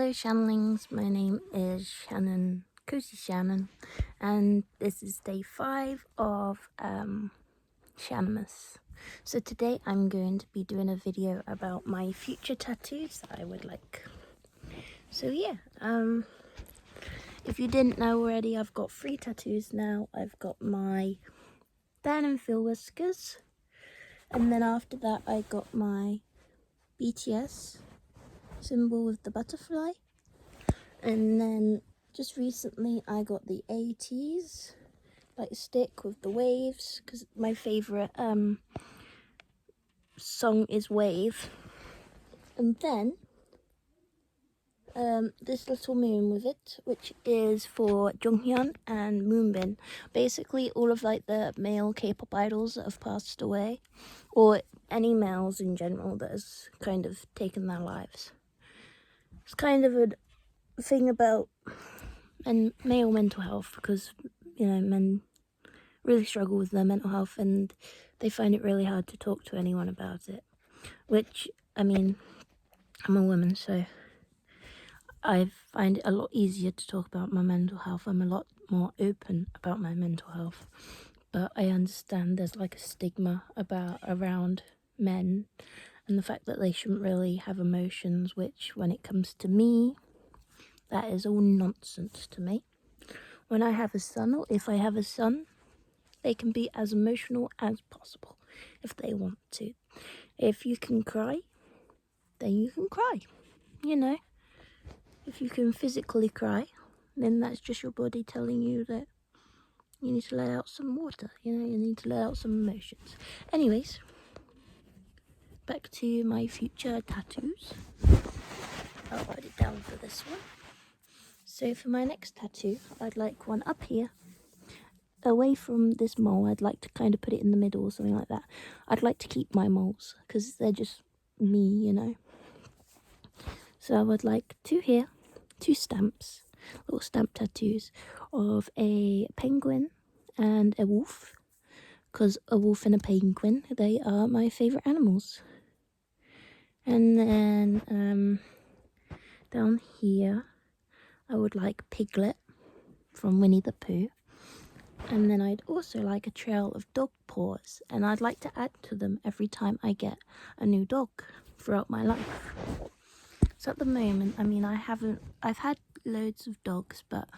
Hello Shanlings, my name is Shannon, Cozy Shannon, and this is day 5 of Shanmas. So today I'm going to be doing a video about my future tattoos that I would like. So yeah, if you didn't know already, I've got 3 tattoos now. I've got my Dan and Phil whiskers, and then after that I got my BTS symbol with the butterfly. And then just recently I got the 80s like stick with the waves, because my favorite song is Wave. And then this little moon with it, which is for Jonghyun and Moonbin. Basically all of like the male K-pop idols that have passed away, or any males in general that has kind of taken their lives. It's kind of a thing about male mental health, because you know, men really struggle with their mental health and they find it really hard to talk to anyone about it, which, I mean, I'm a woman, so I find it a lot easier to talk about my mental health. I'm a lot more open about my mental health, but I understand there's like a stigma around men and the fact that they shouldn't really have emotions, which when it comes to me, that is all nonsense to me. When I have a son, or if I have a son, they can be as emotional as possible if they want to. If you can cry, then you can cry, you know. If you can physically cry, then that's just your body telling you that you need to let out some water, you know, you need to let out some emotions. Anyways, back to my future tattoos. I'll put it down for this one. So for my next tattoo, I'd like one up here. Away from this mole, I'd like to kind of put it in the middle or something like that. I'd like to keep my moles because they're just me, you know. So I would like 2 here, 2 stamps, little stamp tattoos of a penguin and a wolf, because a wolf and a penguin, they are my favourite animals. And then down here, I would like Piglet from Winnie the Pooh. And then I'd also like a trail of dog paws, and I'd like to add to them every time I get a new dog throughout my life. So at the moment, I mean, I've had loads of dogs, but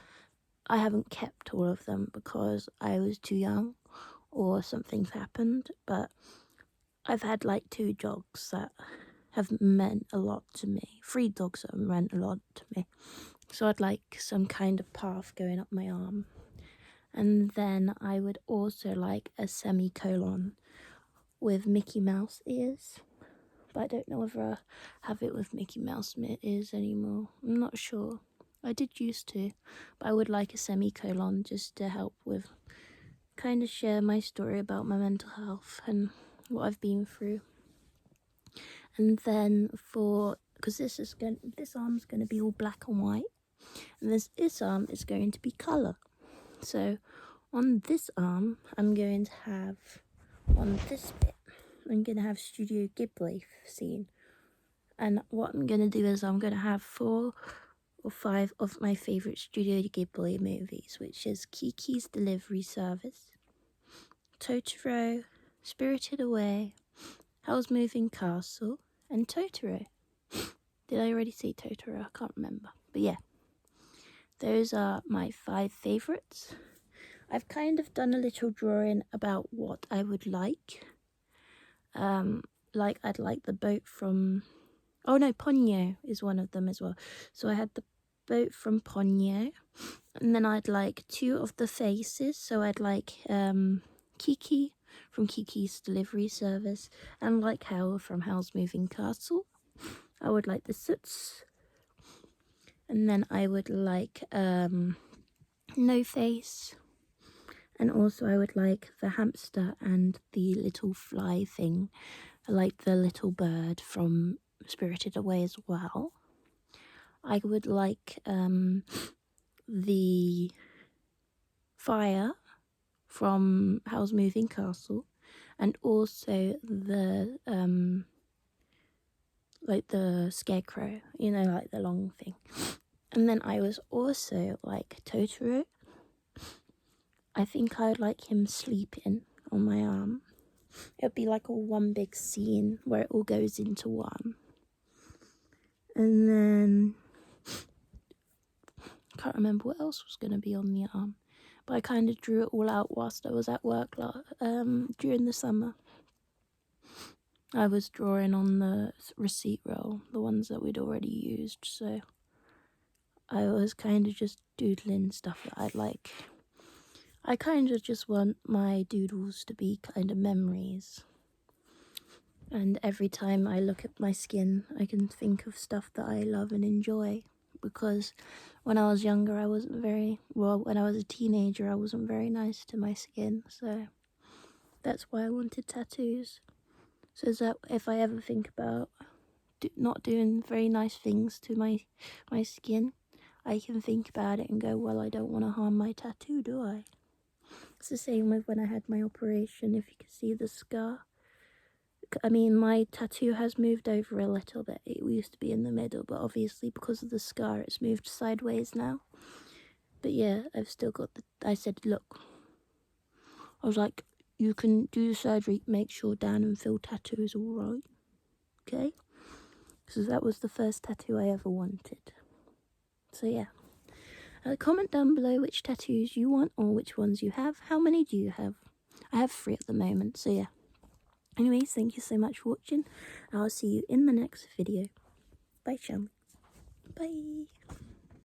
I haven't kept all of them because I was too young or something's happened. But I've had like 2 dogs that have meant a lot to me, 3 dogs that have meant a lot to me. So I'd like some kind of path going up my arm. And then I would also like a semicolon with Mickey Mouse ears. But I don't know whether I have it with Mickey Mouse ears anymore. I'm not sure. I did used to, but I would like a semicolon just to help with, kind of share my story about my mental health and what I've been through. And then because this arm's going to be all black and white, and this arm is going to be colour. So on this arm, I'm going to have, on this bit, I'm going to have Studio Ghibli scene. And what I'm going to do is I'm going to have 4 or 5 of my favourite Studio Ghibli movies, which is Kiki's Delivery Service, Totoro, Spirited Away, Howl's Moving Castle, and Totoro. Did I already say Totoro? I can't remember. But yeah, those are my 5 favourites. I've kind of done a little drawing about what I would like. Like I'd like the boat from... Oh no, Ponyo is one of them as well. So I had the boat from Ponyo. And then I'd like 2 of the faces. So I'd like Kiki from Kiki's Delivery Service. And like Howl from Howl's Moving Castle. I would like the Soots. And then I would like No Face. And also I would like the hamster and the little fly thing. I like the little bird from Spirited Away as well. I would like the fire from Howl's Moving Castle, and also the like the scarecrow, you know, like the long thing. And then I was also like Totoro. I think I'd like him sleeping on my arm. It'd be like a one big scene where it all goes into one. And then I can't remember what else was going to be on the arm, but I kind of drew it all out whilst I was at work during the summer. I was drawing on the receipt roll, the ones that we'd already used, so I was kind of just doodling stuff that I'd like. I kind of just want my doodles to be kind of memories. And every time I look at my skin, I can think of stuff that I love and enjoy. Because when I was younger, when I was a teenager, I wasn't very nice to my skin. So that's why I wanted tattoos. So that if I ever think about not doing very nice things to my skin, I can think about it and go, well, I don't want to harm my tattoo, do I? It's the same with when I had my operation, if you can see the scar. I mean, my tattoo has moved over a little bit. It used to be in the middle, but obviously because of the scar, it's moved sideways now. But yeah, I've still got I said, look, I was like, you can do the surgery, make sure Dan and Phil tattoo is alright, okay? Because that was the first tattoo I ever wanted. So yeah. Comment down below which tattoos you want or which ones you have. How many do you have? I have 3 at the moment, so yeah. Anyways, thank you so much for watching. I'll see you in the next video. Bye, Shanmas. Bye.